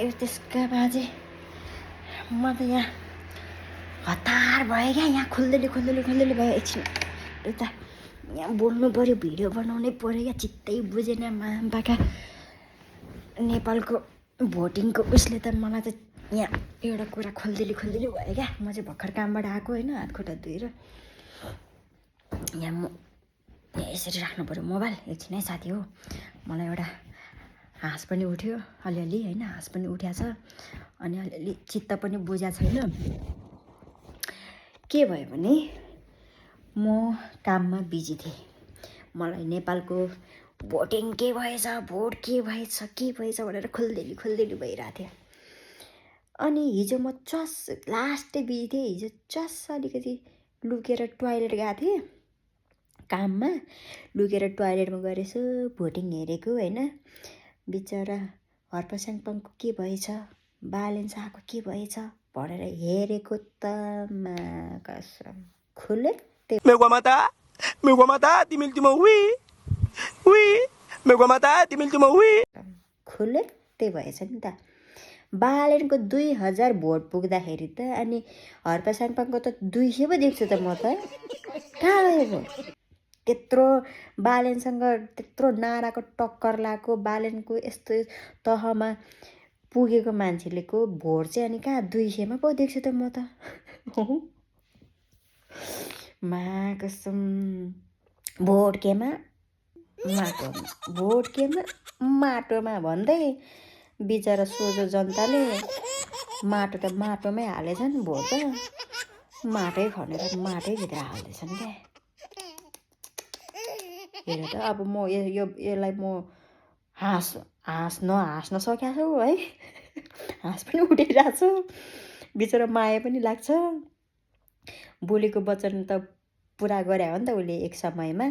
त्यसका बाजे म त यहाँ हतार भयो क्या। यहाँ खोल्दै भयो। एकछिन यता यहाँ बोल्नु पऱ्यो, भिडियो बनाउनै पऱ्यो क्या। चित्तै बुझेन मामपाका नेपालको भोटिङको उसले त मलाई त यहाँ एउटा कुरा खोल्दै भयो क्या। म चाहिँ भर्खर कामबाट आएको होइन, हातखुट्टा धोएर यहाँ म यसरी राख्नु पऱ्यो मोबाइल। एकछिन है साथी हो, मलाई एउटा हाँस पनि उठ्यो अलिअलि होइन, हाँस पनि उठ्या छ अनि अलिअलि चित्त पनि बुझ्या छैन। के भयो भने म काममा बिजी थिएँ। मलाई नेपालको भोटिङ के भएछ, भोट के भएछ भनेर खोल्दै भइरहेको थियो। अनि हिजो म लास्टै बिजी थिएँ। हिजो अलिकति लुकेर टोयलेट गएको थिएँ काममा। लुकेर टोयलेटमा गएर यसो भोटिङ हेरेको होइन। बिचरा हर्प स्याङपाङको के भएछ, बालेन शाहको के भएछ भनेर हेरेको त कसम खुले Me voy a matar, timil me voy a matar, timil खुले त्यही भएछ नि त। बालेनको 2000 भोट पुग्दाखेरि त अनि हर्प स्याङपाङको त 200 पो देख्छु त म त। कहाँ गएको त्यत्रो बालेनसँग त्यत्रो नाराको टक्कर लगाएको, बालेनको यस्तो तहमा पुगेको मान्छेलेको भोट चाहिँ अनि कहाँ 200मा पो देख्छु त म त। मा कसम भोट केमा माटोमा भन्दै बिचरा सोझो जनताले माटो त माटोमै हालेछन्, भोट त माटै खनेर माटैभित्र हाल्दैछन् क्या। हेर त अब म यसलाई म हाँस्न सकेको छु है। हाँस पनि उठिरहेको छ, बिचरा माया पनि लाग्छ। बोलेको वचन त पुरा गरे हो नि त उसले एक समयमा।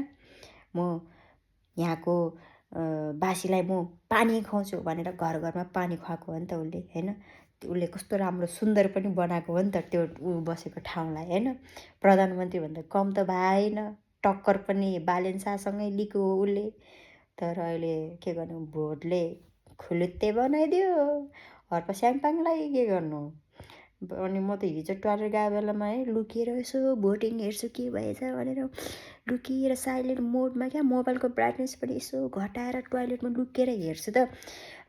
म यहाँको बासीलाई म पानी खुवाउँछु भनेर घरमा पानी खुवाएको हो नि त उसले होइन। उसले कस्तो राम्रो सुन्दर पनि बनाएको हो नि त त्यो ऊ बसेको ठाउँलाई होइन। प्रधानमन्त्री भन्दा कम त भएन, टक्कर पनि बालेन शाहसँगै लिएको हो उसले। तर अहिले के गर्नु, भोटले खुलुत्ते बनाइदियो हर्प स्याङपाङलाई, के गर्नु। अनि म त हिजो टोयलेट गएको बेलामा है लुकिएर यसो भोटिङ हेर्छु के भएछ भनेर लुकिएर साइलेन्ट मोडमा क्या, मोबाइलको ब्राइटनेस पनि यसो घटाएर टोयलेटमा लुकेर हेर्छु त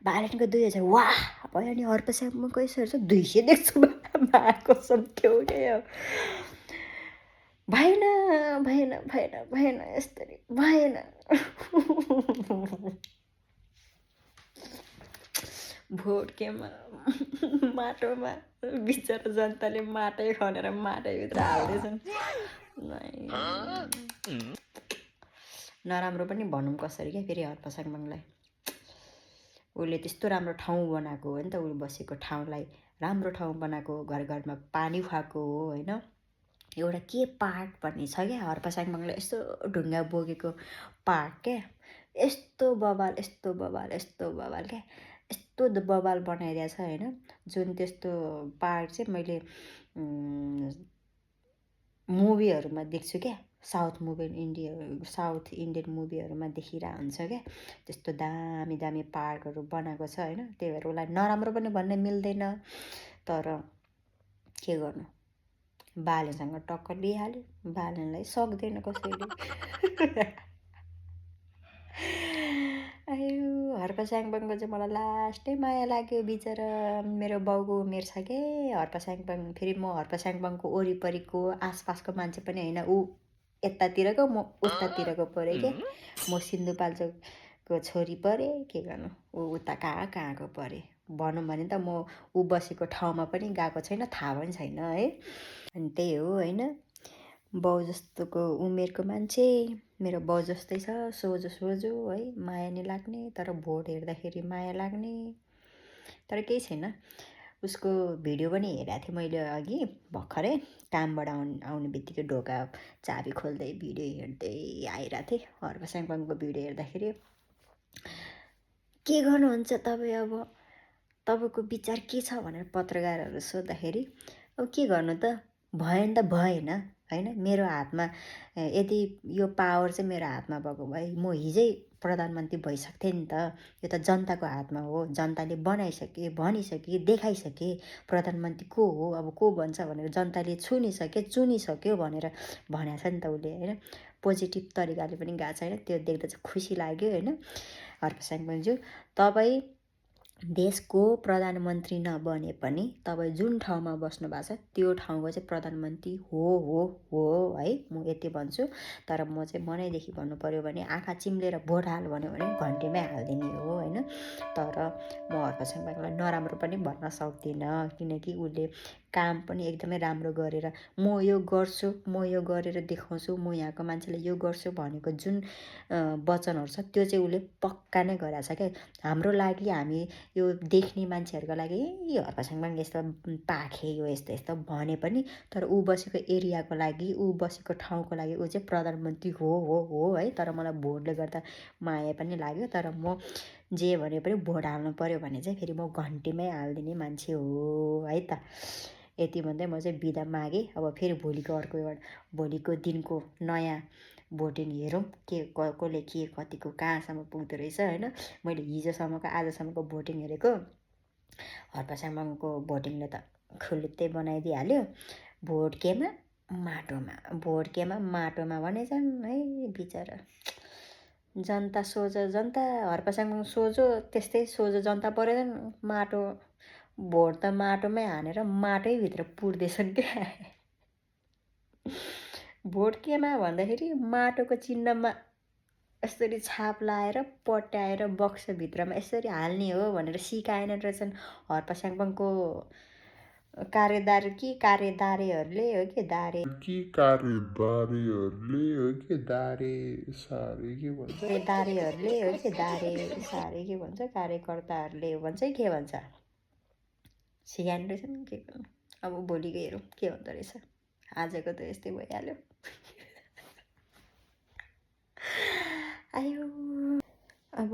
बालेनको 2000 वाह भयो। अनि हर्प स्याङपाङको यसो हेर्छु 200 देख्छु। भएको सब ठेउटे भएन यस्तरी भएन। भोट केमा माटोमा बिचरा जनताले माटै खनेर माटैभित्र हाल्दैछन्। नराम्रो पनि भनौँ कसरी क्या फेरि हर्प स्याङपाङलाई। उसले त्यस्तो राम्रो ठाउँ बनाएको हो नि त, उसले बसेको ठाउँलाई राम्रो ठाउँ बनाएको, घरमा पानी खुवाएको हो होइन। एउटा के पार्क भन्ने छ क्या हर्प स्याङपाङले यस्तो ढुङ्गा बोकेको पार्क क्या। यस्तो बबाल क्या, यस्तो बबाल बनाइदिएको छ होइन। जुन त्यस्तो पार्क चाहिँ मैले मुभीहरूमा देख्छु क्या, साउथ इन्डियन मुभीहरूमा देखिरहेको हुन्छ क्या। त्यस्तो दामी पार्कहरू बनाएको छ होइन। त्यही भएर उसलाई नराम्रो पनि भन्न मिल्दैन। तर के गर्नु, बालेनसँग टक्कर लिइहाल्यो, बालेनलाई सक्दैन कसैले। आयो हर्प स्याङपाङको चाहिँ मलाई लास्टै माया लाग्यो। बिचरा मेरो बाउको उमेर छ के हर्प स्याङपाङ। फेरि म हर्प स्याङपाङको वरिपरिको आसपासको मान्छे पनि होइन, ऊ यतातिरको म उतातिरको परेँ क्या। म सिन्धुपाल्चोकको छोरी परेँ, के गर्नु ऊ उता कहाँको परेँ। भनौँ भने त म ऊ बसेको ठाउँमा पनि गएको छैन, थाहा पनि छैन है। अनि त्यही हो होइन। बाउ जस्तोको उमेरको मान्छे, मेरो बाउ जस्तै छ, सोझो है, माया नि लाग्ने। तर भोट हेर्दाखेरि माया लाग्ने, तर केही छैन। उसको भिडियो पनि हेरेको थिएँ मैले अघि भर्खरै कामबाट आउने बित्तिकै ढोका चाबी खोल्दै भिडियो हेर्दै आइरहेको थिएँ। हर्प स्याङपाङको भिडियो हेर्दाखेरि के गर्नुहुन्छ तपाईँ, अब तपाईँको विचार के छ भनेर पत्रकारहरू सोद्धाखेरि अब के गर्नु त, भयो नि त भएन होइन। मेरो हातमा यदि यो पावर चाहिँ मेरो हातमा भएको भए म हिजै प्रधानमन्त्री भइसक्थेँ नि त। यो त जनताको हातमा हो, जनताले बनाइसके, भनिसके, देखाइसके प्रधानमन्त्री को हो, अब को भन्छ भनेर जनताले छुनिसके, चुनिसक्यो भनेर भनेको छ नि त उसले होइन। पोजिटिभ तरिकाले पनि गएको छ होइन, त्यो देख्दा चाहिँ खुसी लाग्यो होइन। हर्कसाङपाङज्यू, तपाईँ देशको प्रधानमन्त्री नबने पनि तपाईँ जुन ठाउँमा बस्नु भएको छ त्यो ठाउँको चाहिँ प्रधानमन्त्री हो है, म यति भन्छु। तर म चाहिँ मनैदेखि भन्नु पऱ्यो भने आँखा चिम्लेर भोट हाल भन्यो भने घन्टीमै हालिदिने हो होइन। तर म हर्कसाङपाङलाई नराम्रो पनि भन्न सक्दिनँ, किनकि उसले काम पनि एकदमै राम्रो गरेर म यो गर्छु, म यो गरेर देखाउँछु, म यहाँको मान्छेलाई यो गर्छु भनेको जुन वचनहरू छ त्यो चाहिँ उसले पक्का नै गरेको छ क्या। हाम्रो लागि, हामी यो देख्ने मान्छेहरूको लागि हर्कसाङपाङ यस्तो पाखे यो यस्तो यस्तो भने पनि, तर ऊ बसेको एरियाको लागि, ऊ बसेको ठाउँको लागि ऊ चाहिँ प्रधानमन्त्री हो है। तर मलाई भोटले गर्दा माया पनि लाग्यो। तर म जे भने पनि भोट हाल्नु पऱ्यो भने चाहिँ फेरि म घन्टीमै हालिदिने मान्छे हो है त। यति भन्दै म चाहिँ बिदा मागेँ। अब फेरि भोलिको दिनको नयाँ भोटिङ हेरौँ के कसले के कतिको कहाँसम्म पुग्दो रहेछ होइन। मैले हिजोसम्मको आजसम्मको भोटिङ हेरेको, हर्कसाङपाङको भोटिङले त खुलुत्तै बनाइदिइहाल्यो। भोट केमा माटोमा भनेछन् है बिचरा। जनता सोझो, जनता हर्कसाङपाङ सोझो, त्यस्तै सोझो जनता परेछन्। माटो भोट त माटोमै हानेर माटैभित्र पुर्दैछन् क्या। भोट केमा भन्दाखेरि माटोको चिन्हमा यसरी छाप लाएर पट्याएर बक्सभित्रमा यसरी हाल्ने हो भनेर सिकाएन रहेछन् हर्कसाङपाङको कार्यदारेहरूले हो कि कार्यकर्ताहरूले भन्छ के भन्छ सिकाएन रहेछन् के गर्नु। अब भोलिको हेरौँ के हुँदो रहेछ। आजको त यस्तै भइहाल्यो। आयो अब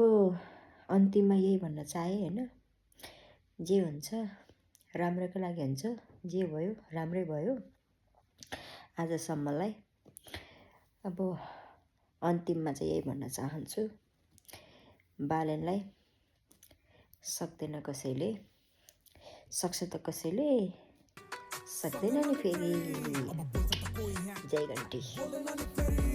अन्तिममा यही भन्न चाहेँ होइन, जे हुन्छ राम्रोको लागि हुन्छ, जे भयो राम्रै भयो आजसम्मलाई। अब अन्तिममा चाहिँ यही भन्न चाहन्छु, बालेनलाई सक्दैन कसैले, सक्छ त कसैले, सक्दैन नि फेरि। जय घन्टी।